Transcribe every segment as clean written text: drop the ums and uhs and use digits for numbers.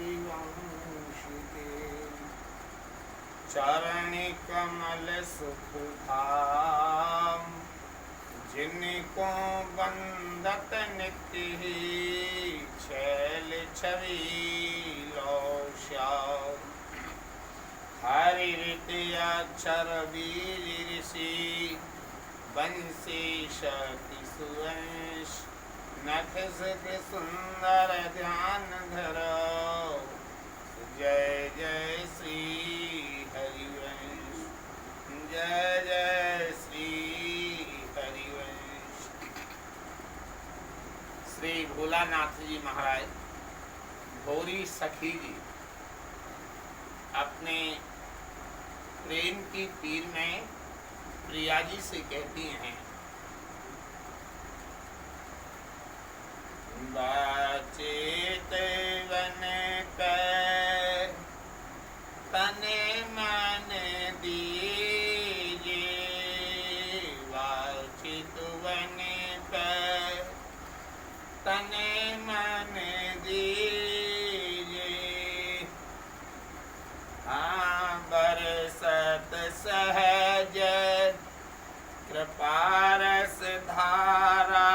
रघुवंश के। चरण कमल सुख धाम, जिनको बंदत नित्य ही। छैल छबीलो श्याम, हरि ऋति अक्षर वीर ऋषि। बंसी शक्ति सुवंश, नख सुख सुंदर ध्यान धरो। जय जय श्री हरिवंश, जय जय श्री हरिवंश। श्री भोलानाथ जी महाराज भोरी सखी जी अपने प्रेम की पीर में प्रिया जी से कहती हैं, बाचेत वन पे तने मन दीजे। बाचेत वन पे तने मन दीजे। हाँ बरसत सहज कृपारस धारा।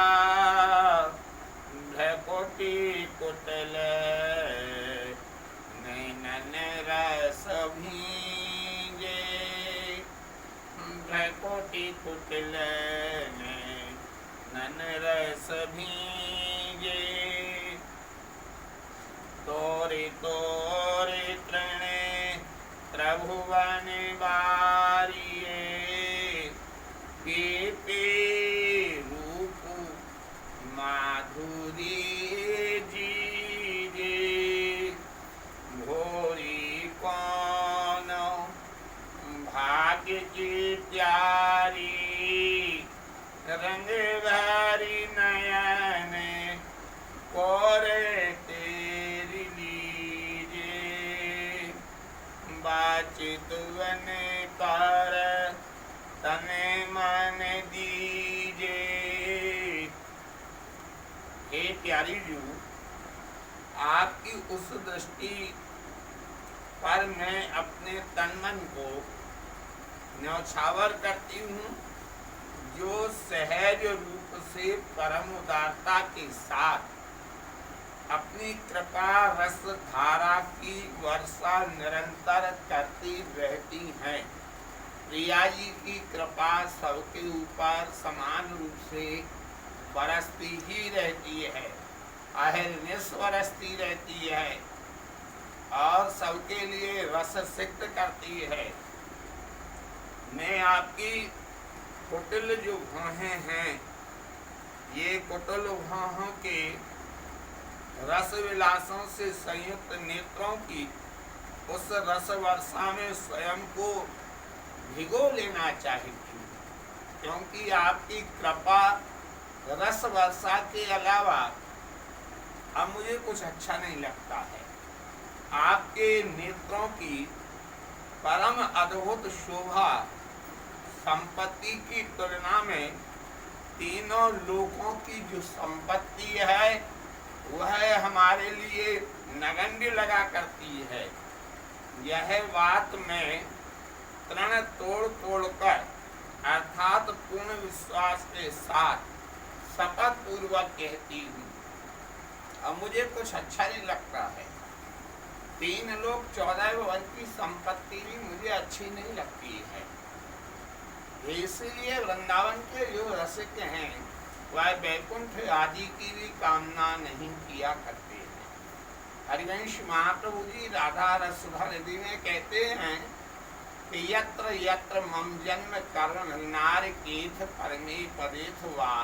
भ्रकुटी कुटल नैनन रस भींगे। भ्रकुटी कुटल नैनन रस भींगे। तोरे तोरे तृणे त्रिभुवन बारिये। पीपी रूप माधुरी जीजे। भोरी कौन भाग्य की प्यारी। रंग भरी नयन कोरे तेरी लीजे। बाचित वन पर तने मन दीजे। हे प्यारी जू, आपकी उस दृष्टि पर मैं अपने तन मन को न्यौछावर करती हूँ, जो सहज रूप से परम उदारता के साथ अपनी कृपा रस धारा की वर्षा निरंतर करती रहती हैं। प्रिया जी की कृपा सबके ऊपर समान रूप से बरसती ही रहती है, अहर्निश बरसती रहती है और सबके लिए रस सिक्त करती है। मैं आपकी कुटिल जो भौहें हैं, ये कुटिल भौहों के रस विलासों से संयुक्त नेत्रों की उस रस वर्षा में स्वयं को भिगो लेना चाहिए, क्योंकि आपकी कृपा रस वर्षा के अलावा अब मुझे कुछ अच्छा नहीं लगता है। आपके नेत्रों की परम अद्भुत शोभा संपत्ति की तुलना में तीनों लोगों की जो संपत्ति है वह हमारे लिए नगण्य लगा करती है। यह बात मैं तृण तोड़ तोड़ कर अर्थात पूर्ण विश्वास के साथ शपथ पूर्वक कहती हूँ। अब मुझे कुछ अच्छा नहीं लगता है। 3 लोग 14 भवन की संपत्ति भी मुझे अच्छी नहीं लगती है। इसलिए वृंदावन के जो रसिक हैं वह वैकुंठ आदि की भी कामना नहीं किया करते हैं। हरिवंश महाप्रभु जी राधा रसुधा नदी में कहते हैं कि यत्र यत्र मम जन्म कर्म नारकेथ परमे पदेथ वा।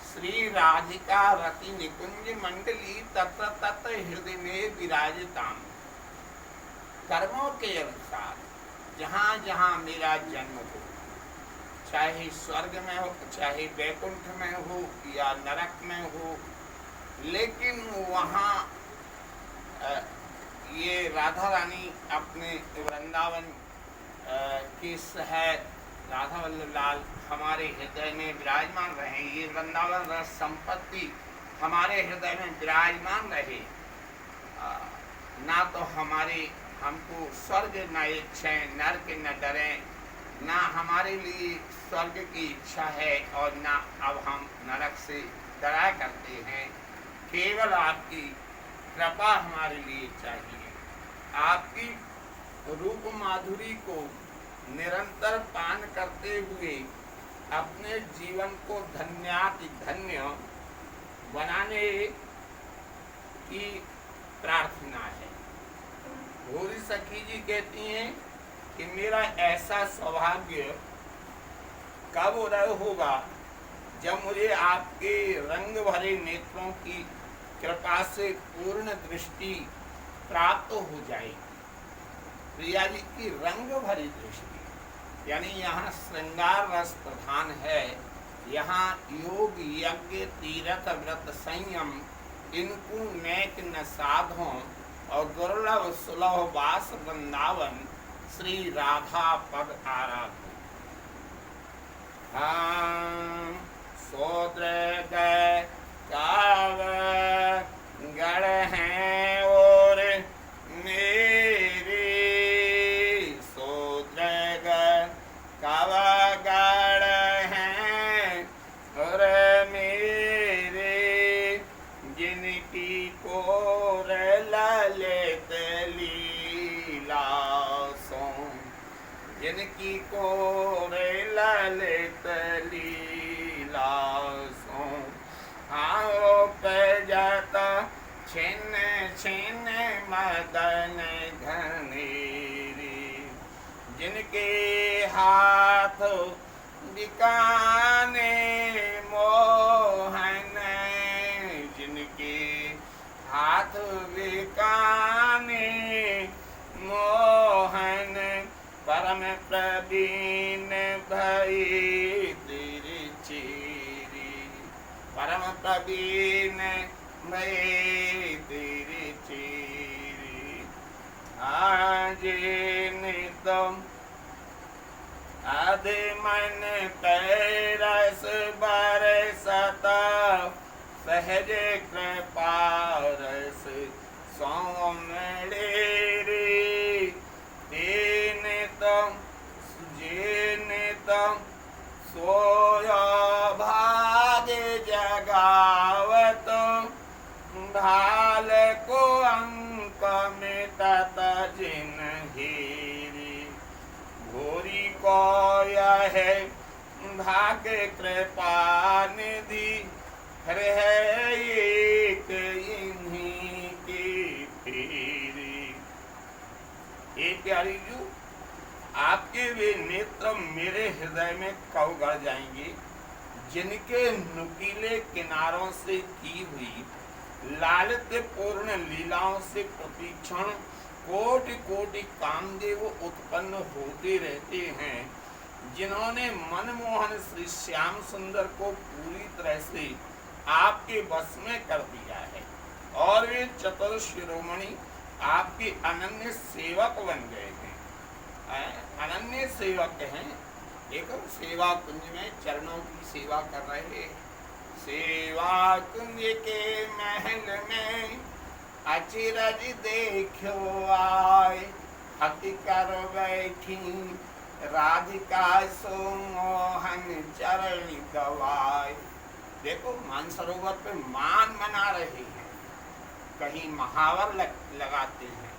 श्री राधिका रति निकुंज मंडली तत्र तत्र हृदय में विराजताम। कर्मों के अनुसार जहाँ जहाँ मेरा जन्म हो, चाहे स्वर्ग में हो, चाहे वैकुंठ में हो या नरक में हो, लेकिन वहाँ ये राधा रानी अपने वृंदावन के शहर राधा वल्लभ लाल हमारे हृदय में विराजमान रहे। ये वृंदावन रस संपत्ति हमारे हृदय में विराजमान रहे। ना तो हमको स्वर्ग न इच्छें, नरक न डरें, ना हमारे लिए स्वर्ग की इच्छा है और ना अब हम नरक से डरा करते हैं। केवल आपकी कृपा हमारे लिए चाहिए। आपकी रूप माधुरी को निरंतर पान करते हुए अपने जीवन को धन्याति धन्य बनाने की प्रार्थना है। भोरी सखी जी कहती हैं कि मेरा ऐसा सौभाग्य कब उदय होगा जब मुझे आपके रंग भरे नेत्रों की कृपा से पूर्ण दृष्टि प्राप्त हो जाएगी। प्रिया जी की रंग भरी दृष्टि यानी यहाँ श्रृंगार रस प्रधान है। यहाँ योग यज्ञ तीर्थ व्रत संयम इनको नेक न साधों और दुर्लभ सुलभ वास वृंदावन श्री राधा पद आराधन। सोद्र काव गढ़ हैं और मेरे सोद्र काव गढ़ हैं और मेरे जिनकी कोर ललित लीला सो जिनकी कोर ललित लीला सो आओ पे जाता छिन छिन मदन घनेरी जिनके हाथ बिकाने मोहन जिनके हाथ बिकाने मोहन परम प्रवीण भई तिरुचेरी परम प्रवीण भई तिरुचेरी आज नितम आदि मन पैरस बरसता सहज कृपा रस सौमड़े रे जिन तम सोया भाग जगावत भाल को अंक में तत जिन हेरी भोरी को यह भाग्य कृपा निधि है एक इन्हीं की फेरी। हे प्यारी जू आपके वे नेत्र मेरे हृदय में कब गड़ जाएंगे जिनके नुकीले किनारों से की हुई लालित्य पूर्ण लीलाओं से प्रतिक्षण कोटि कोटि कामदेव उत्पन्न होते रहते हैं, जिन्होंने मनमोहन श्री श्याम सुंदर को पूरी तरह से आपके वश में कर दिया है और वे चतुर शिरोमणि आपके अनन्य सेवक बन गए हैं। अनन्य सेवक हैं। देखो सेवा कुंज में चरणों की सेवा कर रहे हैं। सेवा कुंज के महल में अचिरज देखो आए हति कर बैठी राधिका सो मोहन चरण गवाए। देखो मानसरोवर पे मान मना रहे हैं, कहीं महावर लगाते हैं,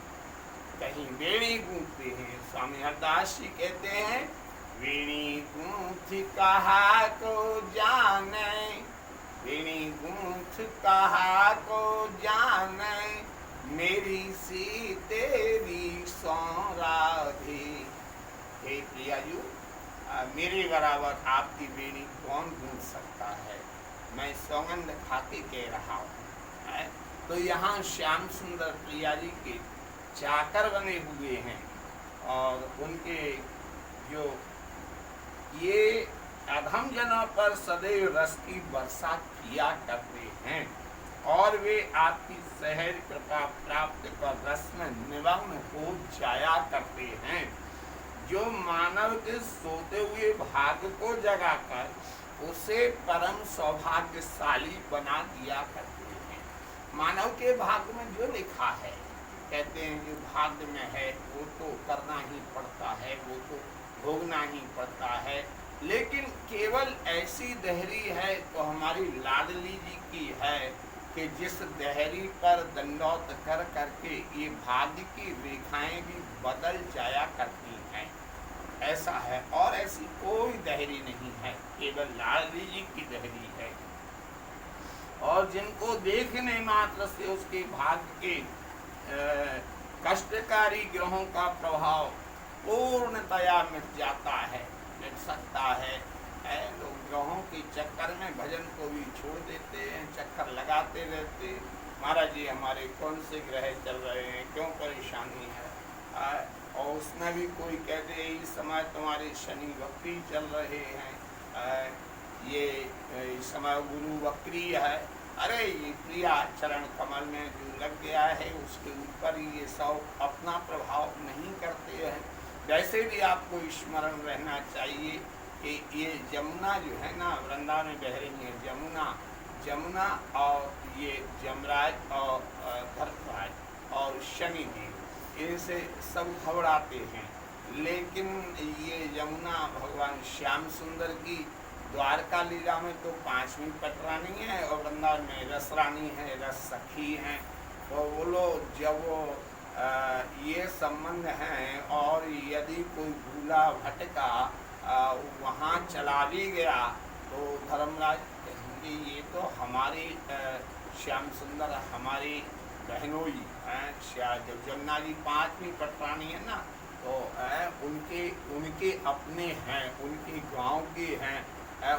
कहीं वेणी गूंथते हैं। स्वामी हरदास जी कहते हैं वेणी गूंथ कहा को जाने वेणी गूंथ कहा को जाने मेरी सी तेरी सौ राधे। हे प्रियाजू मेरे बराबर आपकी वेणी कौन गूंथ सकता है, मैं सौगंध खाते कह रहा हूँ। तो यहाँ श्याम सुंदर प्रिया जी के चाकर बने हुए हैं और उनके जो ये अधम जनों पर सदैव रस की वर्षा किया करते हैं और वे आपकी सहज कृपा प्राप्त कर रस में निमग्न हो जाया करते हैं, जो मानव के सोते हुए भाग्य को जगाकर उसे परम सौभाग्यशाली बना दिया करते हैं। मानव के भाग्य में जो लिखा है कहते हैं जो भाग्य में है वो तो करना ही पड़ता है, वो तो भोगना ही पड़ता है। लेकिन केवल ऐसी देहरी है तो हमारी लाडली जी की है कि जिस देहरी पर दंडौत कर करके ये भाग्य की रेखाएं भी बदल जाया करती हैं, ऐसा है। और ऐसी कोई देहरी नहीं है, केवल लाडली जी की देहरी है। और जिनको देखने मात्र से उसके भाग्य के कष्टकारी ग्रहों का प्रभाव पूर्णतया मिट जाता है, मिट सकता है। लोग ग्रहों के चक्कर में भजन को भी छोड़ देते हैं, चक्कर लगाते रहते, महाराज जी हमारे कौन से ग्रह चल रहे हैं, क्यों परेशानी है। और उसमें भी कोई कहते इस समय तुम्हारे शनि वक्री चल रहे हैं, ये इस समय गुरु वक्री है। अरे ये प्रिया चरण कमल में जो लग गया है उसके ऊपर ये सब अपना प्रभाव नहीं करते हैं। वैसे भी आपको स्मरण रहना चाहिए कि ये जमुना जो है ना, वृंदावन में बह रही है जमुना, जमुना और ये जमराज और धर्मराज और शनि जी, इनसे सब घबराते हैं। लेकिन ये यमुना भगवान श्याम सुंदर की द्वारका लीला में तो 5वीं पटरानी है और वृंदावन में रस रानी है, रस सखी हैं। तो बोलो जब वो ये संबंध हैं और यदि कोई भूला भटका वहाँ चला भी गया तो धर्मराज कहेंगे ये तो हमारी श्याम सुंदर हमारी बहनोई हैं। जब जमुना जी 5वीं पटरानी है ना, तो उनके अपने हैं, उनके गांव के हैं,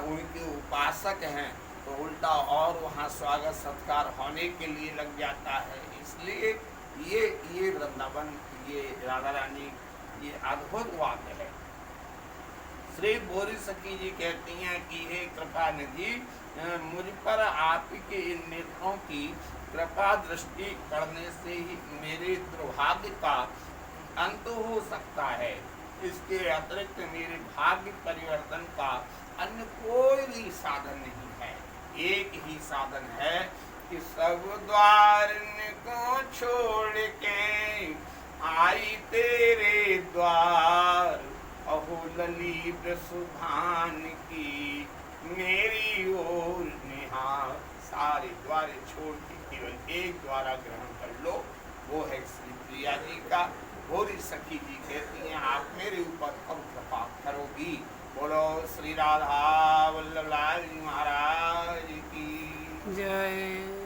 उनके उपासक हैं, तो उल्टा और वहाँ स्वागत सत्कार होने के लिए लग जाता है। इसलिए ये वृंदावन, ये राधा रानी, ये अद्भुत बात है। श्री बोरी सखी जी कहती हैं कि हे कृपा निधि, मुझ पर आपके इन नेत्रों की कृपा दृष्टि पड़ने से ही मेरे दुर्भाग्य का अंत हो सकता है। इसके अतिरिक्त मेरे भाग्य परिवर्तन का अन्य कोई भी साधन नहीं है। एक ही साधन है कि सब द्वार को छोड़ के आई तेरे द्वार, अहो ललित सुभान की मेरी ओर निहार। सारे द्वार छोड़ के केवल एक द्वारा ग्रहण कर लो, वो है श्री प्रिया जी का। भोरी सखी जी कहती हैं आप मेरे ऊपर कब कृपा करोगी। बोलो श्री राधा वल्लभ लाल जी महाराज की जय।